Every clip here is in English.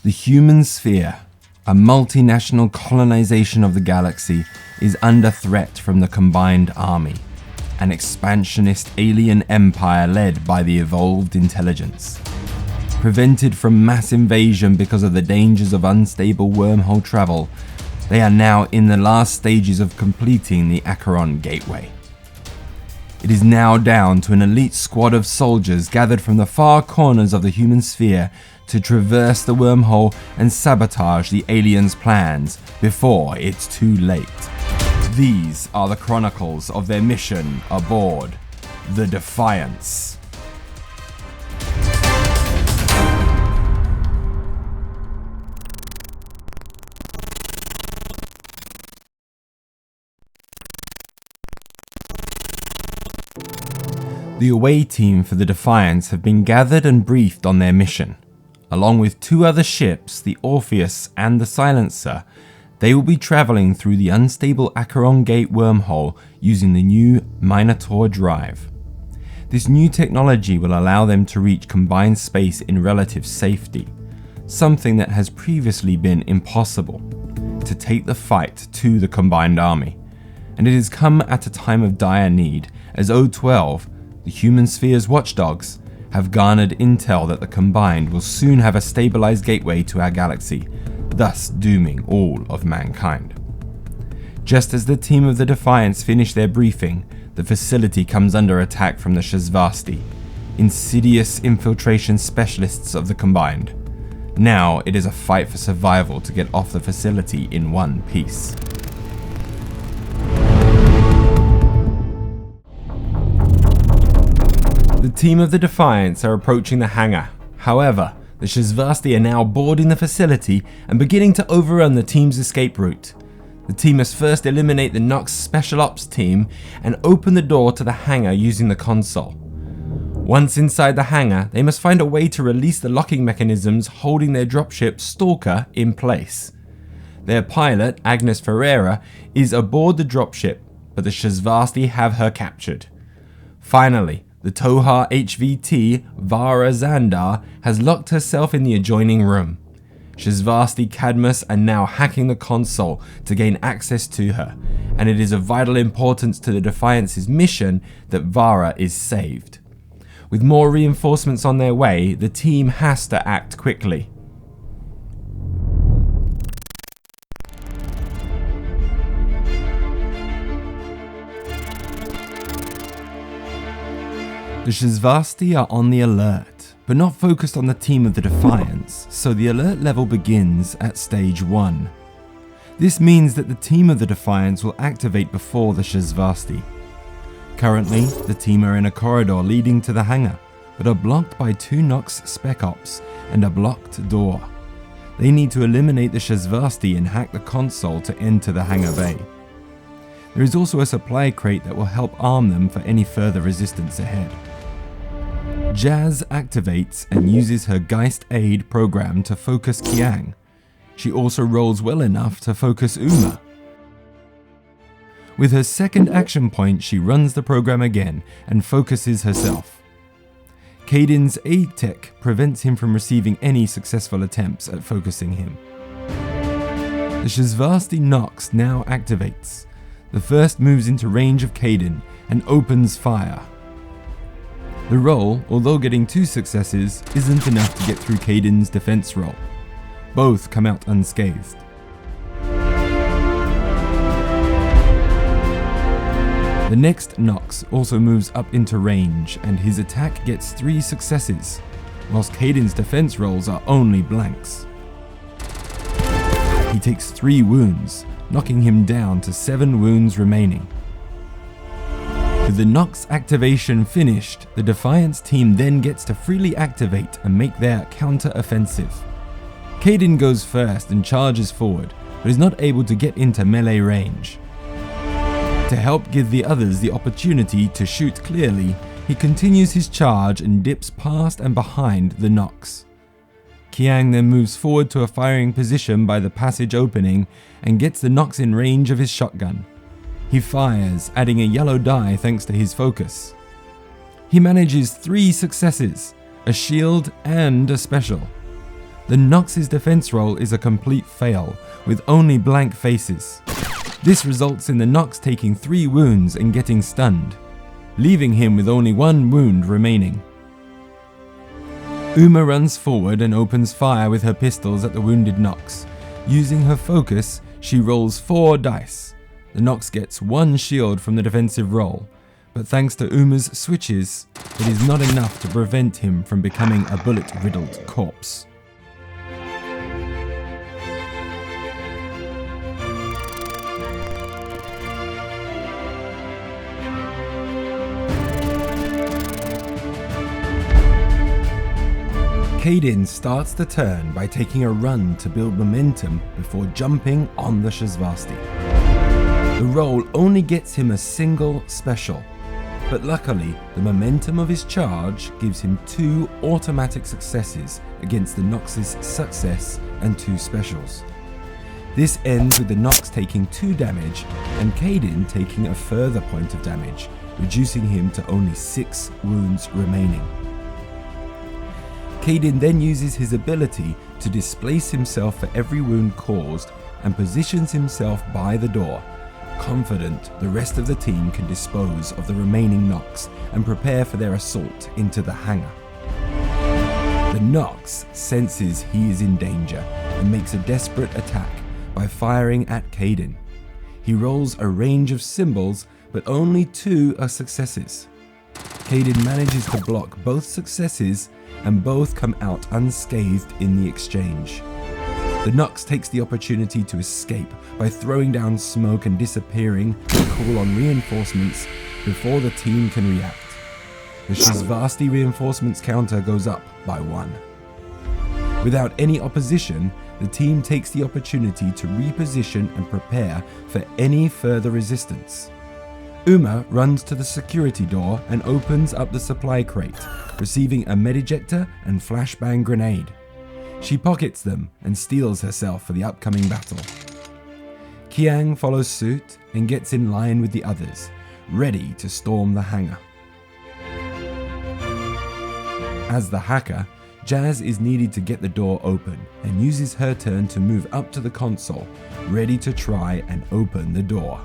The human sphere, a multinational colonization of the galaxy, is under threat from the Combined Army, an expansionist alien empire led by the evolved intelligence. Prevented from mass invasion because of the dangers of unstable wormhole travel, they are now in the last stages of completing the Acheron Gateway. It is now down to an elite squad of soldiers gathered from the far corners of the human sphere to traverse the wormhole and sabotage the aliens' plans before it's too late. These are the chronicles of their mission aboard the Defiance. The away team for the Defiance have been gathered and briefed on their mission. Along with two other ships, the Orpheus and the Silencer, they will be travelling through the unstable Acheron Gate wormhole using the new Minotaur drive. This new technology will allow them to reach combined space in relative safety, something that has previously been impossible, to take the fight to the Combined Army. And it has come at a time of dire need, as O12, the human sphere's watchdogs, have garnered intel that the Combined will soon have a stabilized gateway to our galaxy, thus dooming all of mankind. Just as the team of the Defiance finish their briefing, the facility comes under attack from the Shasvastii, insidious infiltration specialists of the Combined. Now it is a fight for survival to get off the facility in one piece. The team of the Defiance are approaching the hangar. However, the Shasvastii are now boarding the facility and beginning to overrun the team's escape route. The team must first eliminate the Nox Special Ops team and open the door to the hangar using the console. Once inside the hangar, they must find a way to release the locking mechanisms holding their dropship Stalker in place. Their pilot, Agnes Ferreira, is aboard the dropship, but the Shasvastii have her captured. Finally, the Toha HVT Vaarah Zandar has locked herself in the adjoining room. Shasvastii Cadmus are now hacking the console to gain access to her, and it is of vital importance to the Defiance's mission that Vaarah is saved. With more reinforcements on their way, the team has to act quickly. The Shasvastii are on the alert, but not focused on the team of the Defiance, so the alert level begins at stage 1. This means that the team of the Defiance will activate before the Shasvastii. Currently, the team are in a corridor leading to the hangar, but are blocked by 2 Nox Spec Ops and a blocked door. They need to eliminate the Shasvastii and hack the console to enter the hangar bay. There is also a supply crate that will help arm them for any further resistance ahead. Jazz activates and uses her Geist Aid program to focus Kiang. She also rolls well enough to focus Uma. With her second action point, she runs the program again and focuses herself. Caden's aid tech prevents him from receiving any successful attempts at focusing him. The Shasvastii Nox now activates. The first moves into range of Caden and opens fire. The roll, although getting 2 successes, isn't enough to get through Caden's defense roll. Both come out unscathed. The next Nox also moves up into range, and his attack gets 3 successes, whilst Caden's defense rolls are only blanks. He takes 3 wounds, knocking him down to 7 wounds remaining. With the Nox activation finished, the Defiance team then gets to freely activate and make their counter-offensive. Caden goes first and charges forward, but is not able to get into melee range. To help give the others the opportunity to shoot clearly, he continues his charge and dips past and behind the Nox. Kiang then moves forward to a firing position by the passage opening and gets the Nox in range of his shotgun. He fires, adding a yellow die thanks to his focus. He manages 3 successes, a shield and a special. The Nox's defense roll is a complete fail, with only blank faces. This results in the Nox taking 3 wounds and getting stunned, leaving him with only 1 wound remaining. Uma runs forward and opens fire with her pistols at the wounded Nox. Using her focus, she rolls 4 dice. The Nox gets 1 shield from the defensive roll, but thanks to Uma's switches, it is not enough to prevent him from becoming a bullet-riddled corpse. Kaydin starts the turn by taking a run to build momentum before jumping on the Shasvastii. The roll only gets him a single special, but luckily the momentum of his charge gives him 2 automatic successes against the Nox's success and 2 specials. This ends with the Nox taking 2 damage and Kaydin taking a further point of damage, reducing him to only 6 wounds remaining. Kaydin then uses his ability to displace himself for every wound caused and positions himself by the door, confident the rest of the team can dispose of the remaining Nox and prepare for their assault into the hangar. The Nox senses he is in danger and makes a desperate attack by firing at Kaydin. He rolls a range of symbols, but only 2 are successes. Kaydin manages to block both successes and both come out unscathed in the exchange. The Nox takes the opportunity to escape by throwing down smoke and disappearing to call on reinforcements before the team can react. The Shasvastii reinforcements counter goes up by 1. Without any opposition, the team takes the opportunity to reposition and prepare for any further resistance. Uma runs to the security door and opens up the supply crate, receiving a medejector and flashbang grenade. She pockets them and steels herself for the upcoming battle. Kiang follows suit and gets in line with the others, ready to storm the hangar. As the hacker, Jazz is needed to get the door open and uses her turn to move up to the console, ready to try and open the door.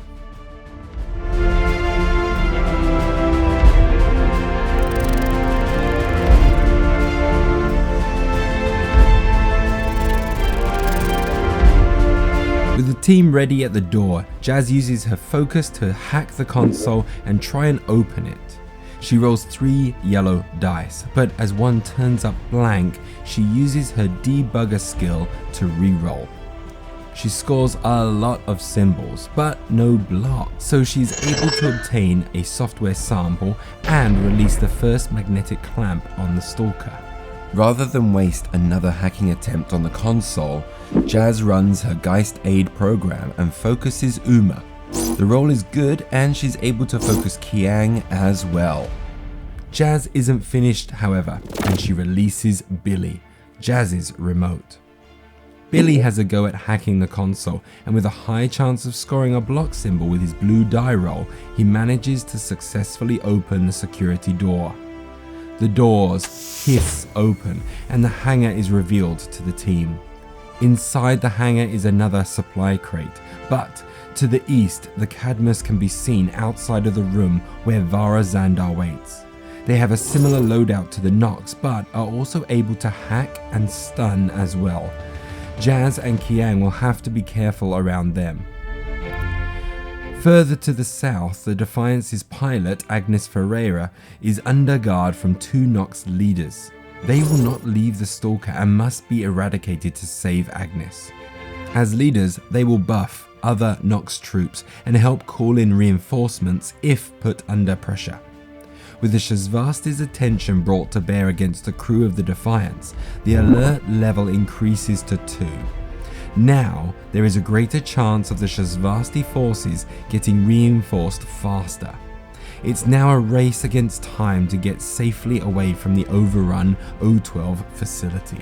With the team ready at the door, Jazz uses her focus to hack the console and try and open it. She rolls 3 yellow dice, but as one turns up blank, she uses her debugger skill to re-roll. She scores a lot of symbols, but no blocks, so she's able to obtain a software sample and release the first magnetic clamp on the stalker. Rather than waste another hacking attempt on the console, Jazz runs her Geist Aid program and focuses Uma. The roll is good and she's able to focus Kiang as well. Jazz isn't finished, however, and she releases Billy, Jazz's remote. Billy has a go at hacking the console, and with a high chance of scoring a block symbol with his blue die roll, he manages to successfully open the security door. The doors hiss open and the hangar is revealed to the team. Inside the hangar is another supply crate, but to the east the Cadmus can be seen outside of the room where Vaarah Zandar waits. They have a similar loadout to the Nox, but are also able to hack and stun as well. Jazz and Kiang will have to be careful around them. Further to the south, the Defiance's pilot, Agnes Ferreira, is under guard from 2 Nox leaders. They will not leave the stalker and must be eradicated to save Agnes. As leaders, they will buff other Nox troops and help call in reinforcements if put under pressure. With the Shasvastii's attention brought to bear against the crew of the Defiance, the alert level increases to 2. Now, there is a greater chance of the Shasvastii forces getting reinforced faster. It's now a race against time to get safely away from the overrun O12 facility.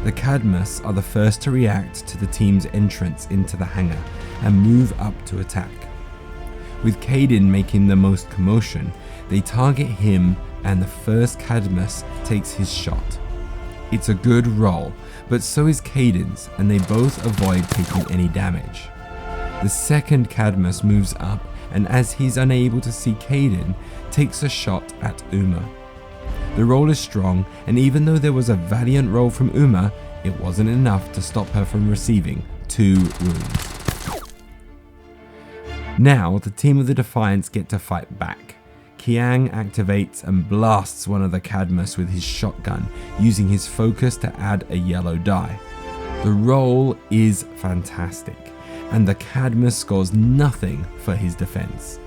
The Cadmus are the first to react to the team's entrance into the hangar and move up to attack. With Kaydin making the most commotion, they target him and the first Cadmus takes his shot. It's a good roll, but so is Caden's, and they both avoid taking any damage. The second Cadmus moves up, and as he's unable to see Caden, takes a shot at Uma. The roll is strong, and even though there was a valiant roll from Uma, it wasn't enough to stop her from receiving 2 wounds. Now, the team of the Defiance get to fight back. Kiang activates and blasts one of the Cadmus with his shotgun, using his focus to add a yellow die. The roll is fantastic, and the Cadmus scores nothing for his defense.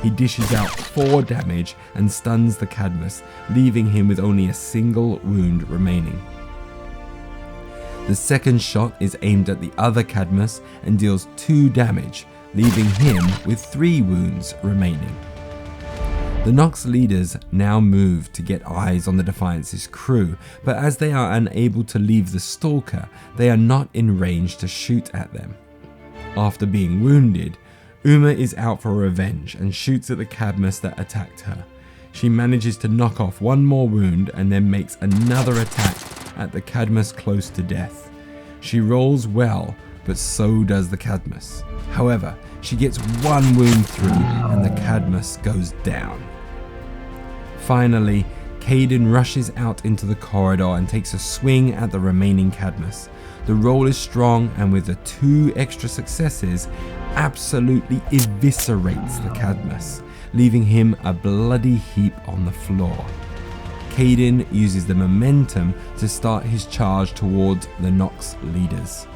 He dishes out 4 damage and stuns the Cadmus, leaving him with only a single wound remaining. The second shot is aimed at the other Cadmus and deals 2 damage, leaving him with 3 wounds remaining. The Nox leaders now move to get eyes on the Defiance's crew, but as they are unable to leave the Stalker, they are not in range to shoot at them. After being wounded, Uma is out for revenge and shoots at the Cadmus that attacked her. She manages to knock off 1 more wound and then makes another attack at the Cadmus close to death. She rolls well, but so does the Cadmus. However, she gets 1 wound through and the Cadmus goes down. Finally, Caden rushes out into the corridor and takes a swing at the remaining Cadmus. The roll is strong, and with the 2 extra successes, absolutely eviscerates the Cadmus, leaving him a bloody heap on the floor. Caden uses the momentum to start his charge towards the Nox leaders.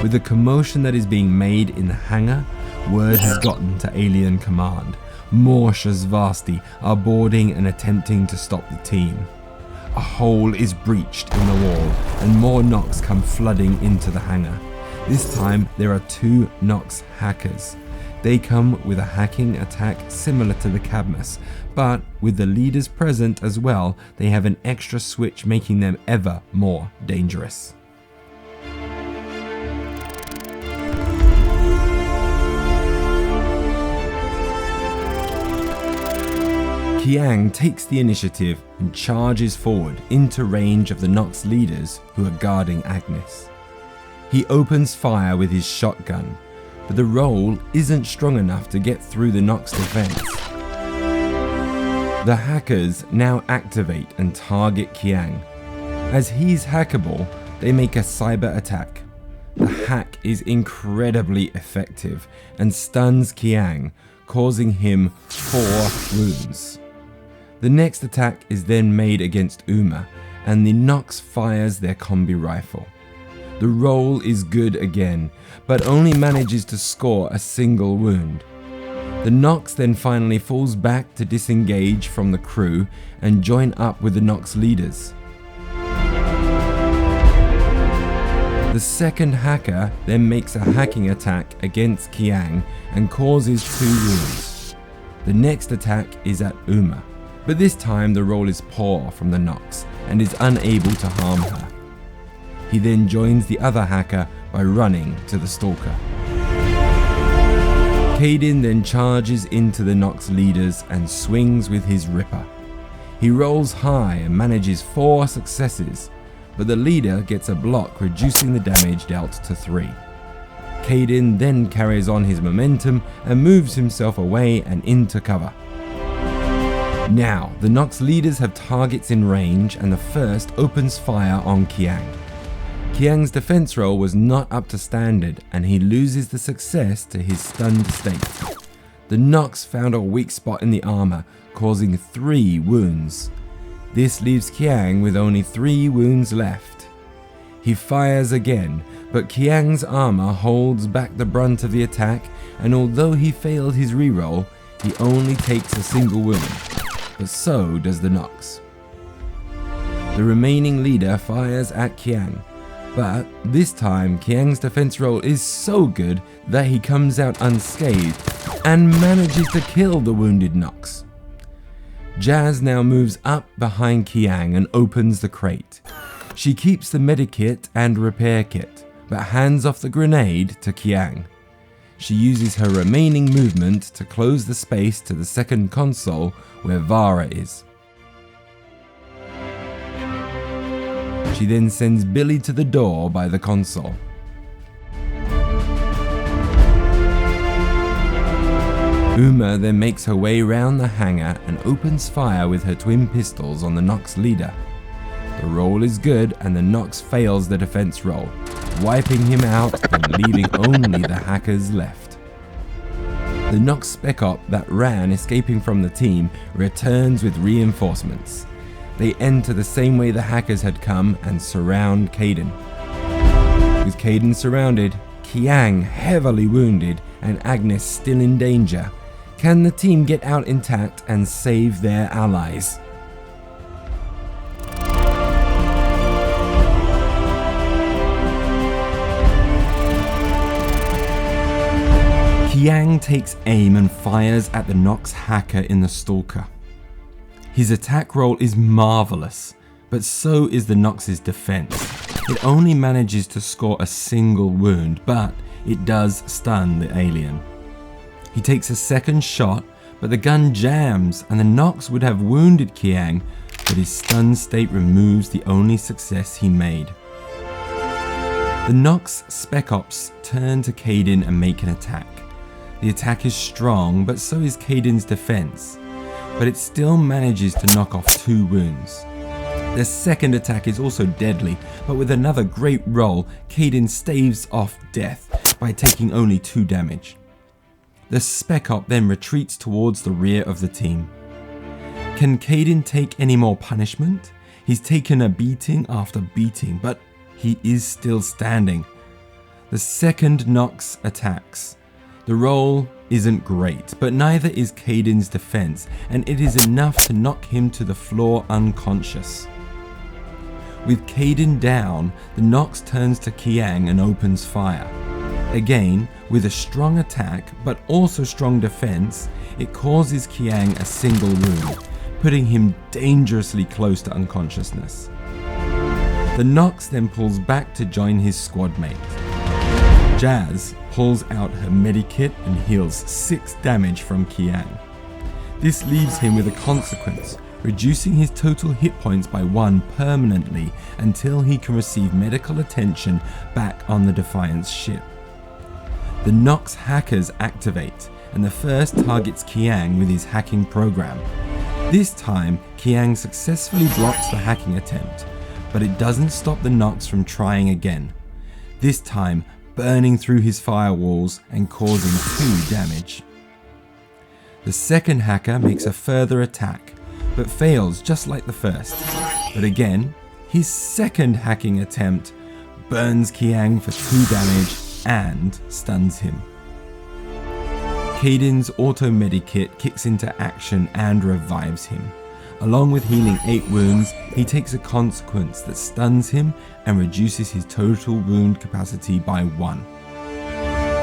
With the commotion that is being made in the hangar, word has gotten to Alien Command. More Shasvastii are boarding and attempting to stop the team. A hole is breached in the wall, and more Nox come flooding into the hangar. This time, there are 2 Nox hackers. They come with a hacking attack similar to the Cadmus, but with the leaders present as well, they have an extra switch making them ever more dangerous. Kiang takes the initiative and charges forward into range of the Nox leaders who are guarding Agnes. He opens fire with his shotgun, but the roll isn't strong enough to get through the Nox defense. The hackers now activate and target Kiang. As he's hackable, they make a cyber attack. The hack is incredibly effective and stuns Kiang, causing him 4 wounds. The next attack is then made against Uma, and the Nox fires their combi rifle. The roll is good again, but only manages to score a single wound. The Nox then finally falls back to disengage from the crew and join up with the Nox leaders. The second hacker then makes a hacking attack against Kiang and causes 2 wounds. The next attack is at Uma, but this time the roll is poor from the Nox and is unable to harm her. He then joins the other hacker by running to the Stalker. Caden then charges into the Nox leaders and swings with his Ripper. He rolls high and manages 4 successes, but the leader gets a block, reducing the damage dealt to 3. Caden then carries on his momentum and moves himself away and into cover. Now, the Nox leaders have targets in range, and the first opens fire on Kiang. Kiang's defense roll was not up to standard, and he loses the success to his stunned state. The Nox found a weak spot in the armor, causing 3 wounds. This leaves Kiang with only 3 wounds left. He fires again, but Kiang's armor holds back the brunt of the attack, and although he failed his reroll, he only takes a single wound, but so does the Nox. The remaining leader fires at Kiang, but this time Kiang's defense roll is so good that he comes out unscathed and manages to kill the wounded Nox. Jazz now moves up behind Kiang and opens the crate. She keeps the medikit and repair kit, but hands off the grenade to Kiang. She uses her remaining movement to close the space to the second console where Vaarah is. She then sends Billy to the door by the console. Uma then makes her way round the hangar and opens fire with her twin pistols on the Nox leader. The roll is good and the Nox fails the defense roll, wiping him out and leaving only the hackers left. The Nox Spec Op that ran escaping from the team returns with reinforcements. They enter the same way the hackers had come and surround Kaidan. With Kaidan surrounded, Kiang heavily wounded and Agnes still in danger, can the team get out intact and save their allies? Kiang takes aim and fires at the Nox hacker in the Stalker. His attack roll is marvelous, but so is the Nox's defense. It only manages to score a single wound, but it does stun the alien. He takes a second shot, but the gun jams and the Nox would have wounded Kiang, but his stun state removes the only success he made. The Nox Spec Ops turn to Kaidan and make an attack. The attack is strong, but so is Kaidan's defense, but it still manages to knock off 2 wounds. Their second attack is also deadly, but with another great roll, Kaidan staves off death by taking only 2 damage. The Spec Op then retreats towards the rear of the team. Can Kaidan take any more punishment? He's taken a beating after beating, but he is still standing. The second Nox attacks. The roll isn't great, but neither is Kaidan's defense, and it is enough to knock him to the floor unconscious. With Kaidan down, the Nox turns to Kiang and opens fire. Again, with a strong attack, but also strong defense, it causes Kiang a single wound, putting him dangerously close to unconsciousness. The Nox then pulls back to join his squad mate. Jazz pulls out her medikit and heals 6 damage from Kiang. This leaves him with a consequence, reducing his total hit points by 1 permanently until he can receive medical attention back on the Defiance ship. The Nox hackers activate, and the first targets Kiang with his hacking program. This time, Kiang successfully blocks the hacking attempt, but it doesn't stop the Nox from trying again, this time burning through his firewalls and causing 2 damage. The second hacker makes a further attack, but fails just like the first. But again, his second hacking attempt burns Kiang for 2 damage and stuns him. Kaidan's auto medikit kicks into action and revives him. Along with healing 8 wounds, he takes a consequence that stuns him and reduces his total wound capacity by 1.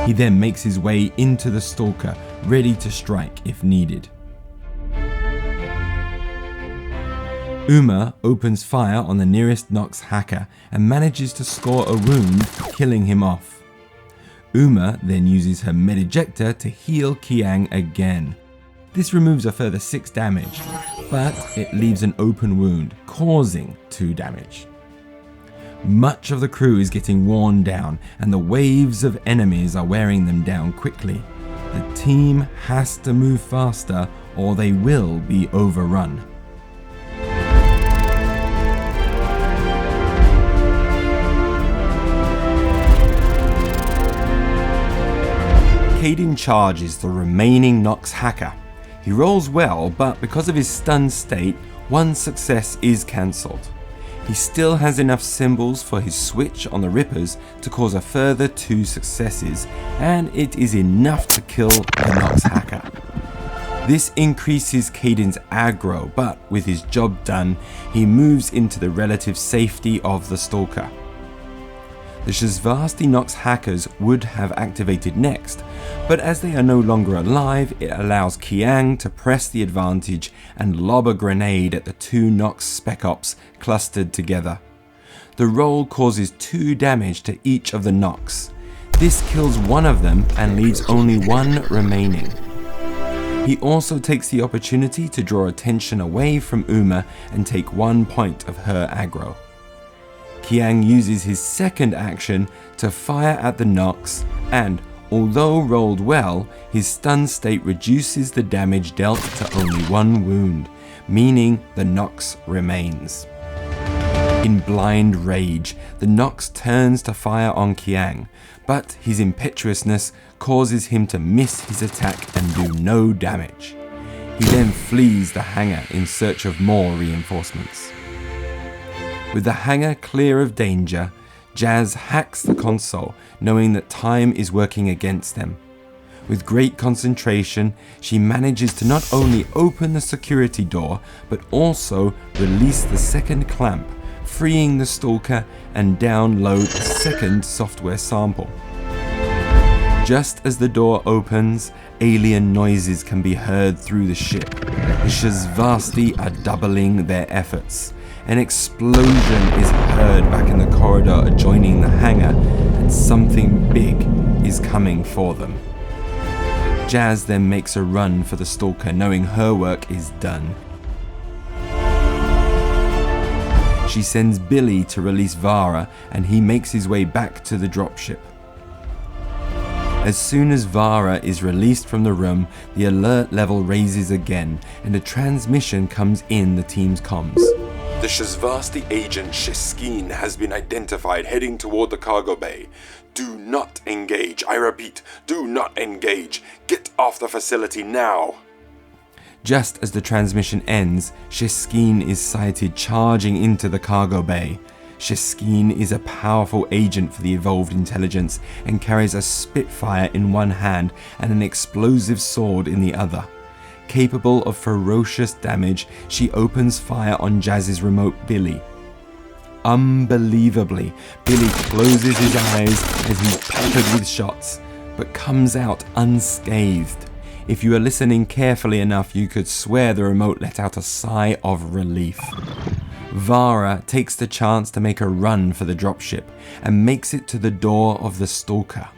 He then makes his way into the Stalker, ready to strike if needed. Uma opens fire on the nearest Nox hacker and manages to score a wound, killing him off. Uma then uses her medijector to heal Kiang again. This removes a further 6 damage, but it leaves an open wound, causing 2 damage. Much of the crew is getting worn down, and the waves of enemies are wearing them down quickly. The team has to move faster or they will be overrun. Kaidan charges the remaining Nox hacker. He rolls well, but because of his stunned state, 1 success is cancelled. He still has enough symbols for his switch on the Rippers to cause a further 2 successes, and it is enough to kill the Nox hacker. This increases Kaidan's aggro, but with his job done, he moves into the relative safety of the Stalker. The Shasvastii Nox hackers would have activated next, but as they are no longer alive, it allows Kiang to press the advantage and lob a grenade at the 2 Nox Spec Ops clustered together. The roll causes 2 damage to each of the Nox. This kills one of them and leaves only 1 remaining. He also takes the opportunity to draw attention away from Uma and take 1 point of her aggro. Kiang uses his second action to fire at the Nox, and although rolled well, his stun state reduces the damage dealt to only 1 wound, meaning the Nox remains. In blind rage, the Nox turns to fire on Kiang, but his impetuousness causes him to miss his attack and do no damage. He then flees the hangar in search of more reinforcements. With the hangar clear of danger, Jazz hacks the console, knowing that time is working against them. With great concentration, she manages to not only open the security door, but also release the second clamp, freeing the stalker and download a second software sample. Just as the door opens, alien noises can be heard through the ship. The Shasvastii are doubling their efforts. An explosion is heard back in the corridor adjoining the hangar, and something big is coming for them. Jazz then makes a run for the stalker, knowing her work is done. She sends Billy to release Vaarah, and he makes his way back to the dropship. As soon as Vaarah is released from the room, the alert level raises again, and a transmission comes in the team's comms. The Shasvastii agent Shiskeen has been identified heading toward the cargo bay. Do not engage. I repeat, do not engage. Get off the facility now. Just as the transmission ends, Shiskeen is sighted charging into the cargo bay. Shiskeen is a powerful agent for the evolved intelligence and carries a Spitfire in one hand and an explosive sword in the other. Capable of ferocious damage, she opens fire on Jazz's remote Billy. Unbelievably, Billy closes his eyes as he's peppered with shots, but comes out unscathed. If you are listening carefully enough, you could swear the remote let out a sigh of relief. Vaarah takes the chance to make a run for the dropship and makes it to the door of the stalker.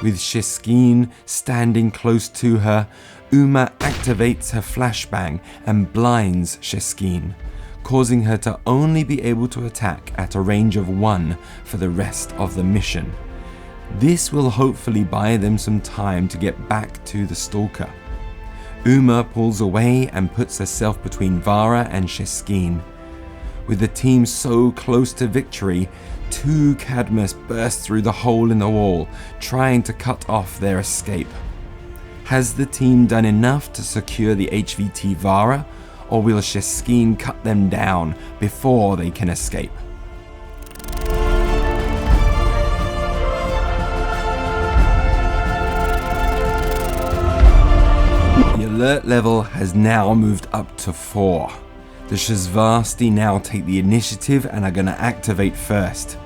With Shiskeen standing close to her, Uma activates her flashbang and blinds Shiskeen, causing her to only be able to attack at a range of 1 for the rest of the mission. This will hopefully buy them some time to get back to the stalker. Uma pulls away and puts herself between Vaarah and Shiskeen. With the team so close to victory, 2 Cadmus burst through the hole in the wall, trying to cut off their escape. Has the team done enough to secure the HVT Vaarah, or will Shiskeen cut them down before they can escape? The alert level has now moved up to 4. The Shasvastii now take the initiative and are going to activate first.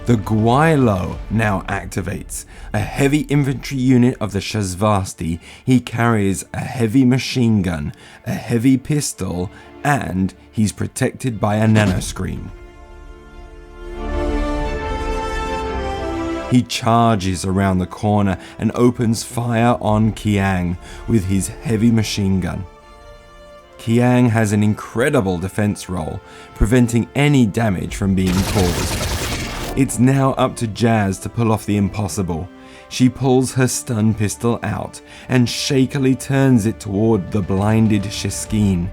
The Gwailo now activates. A heavy infantry unit of the Shasvastii, he carries a heavy machine gun, a heavy pistol, and he's protected by a nanoscreen. He charges around the corner and opens fire on Kiang with his heavy machine gun. Kiang has an incredible defense roll, preventing any damage from being caused. It's now up to Jazz to pull off the impossible. She pulls her stun pistol out and shakily turns it toward the blinded Shiskeen.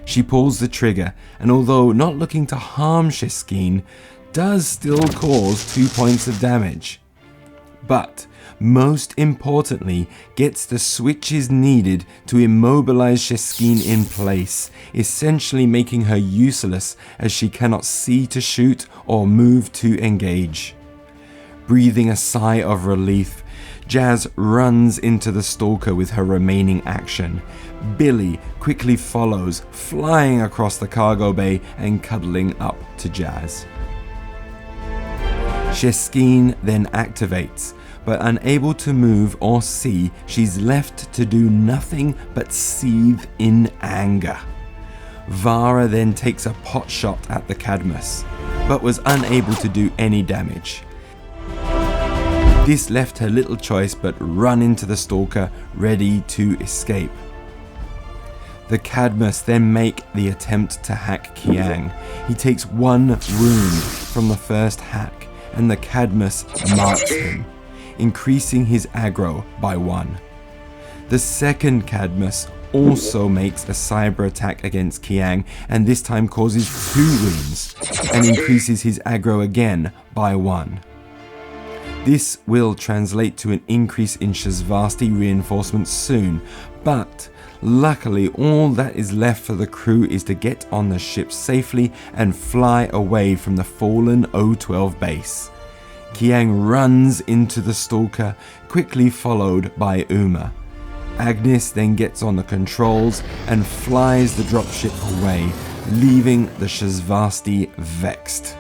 She pulls the trigger, and although not looking to harm Shiskeen, does still cause 2 points of damage. But most importantly, gets the switches needed to immobilize Shiskeen in place, essentially making her useless as she cannot see to shoot or move to engage. Breathing a sigh of relief, Jazz runs into the stalker with her remaining action. Billy quickly follows, flying across the cargo bay and cuddling up to Jazz. Shiskeen then activates, but unable to move or see, she's left to do nothing but seethe in anger. Vaarah then takes a pot shot at the Cadmus, but was unable to do any damage. This left her little choice but run into the stalker, ready to escape. The Cadmus then make the attempt to hack Kiang. He takes 1 wound from the first hack, and the Cadmus marks him, increasing his aggro by 1. The second Cadmus also makes a cyber attack against Kiang, and this time causes 2 wounds, and increases his aggro again by 1. This will translate to an increase in Shasvastii reinforcements soon, but luckily all that is left for the crew is to get on the ship safely and fly away from the fallen O12 base. Kiang runs into the Stalker, quickly followed by Uma. Agnes then gets on the controls and flies the dropship away, leaving the Shasvastii vexed.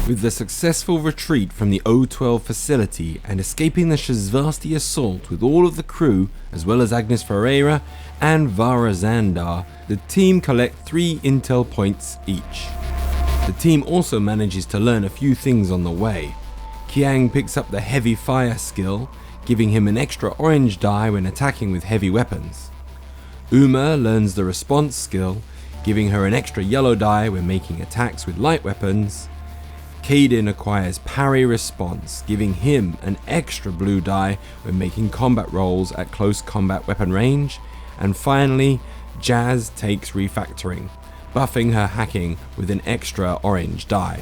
With the successful retreat from the O12 facility and escaping the Shasvastii assault with all of the crew, as well as Agnes Vaarah and Vaarah Zandar, the team collect 3 intel points each. The team also manages to learn a few things on the way. Kiang picks up the heavy fire skill, giving him an extra orange die when attacking with heavy weapons. Uma learns the response skill, giving her an extra yellow die when making attacks with light weapons. Kaden acquires parry response, giving him an extra blue die when making combat rolls at close combat weapon range. And finally, Jazz takes refactoring, buffing her hacking with an extra orange die.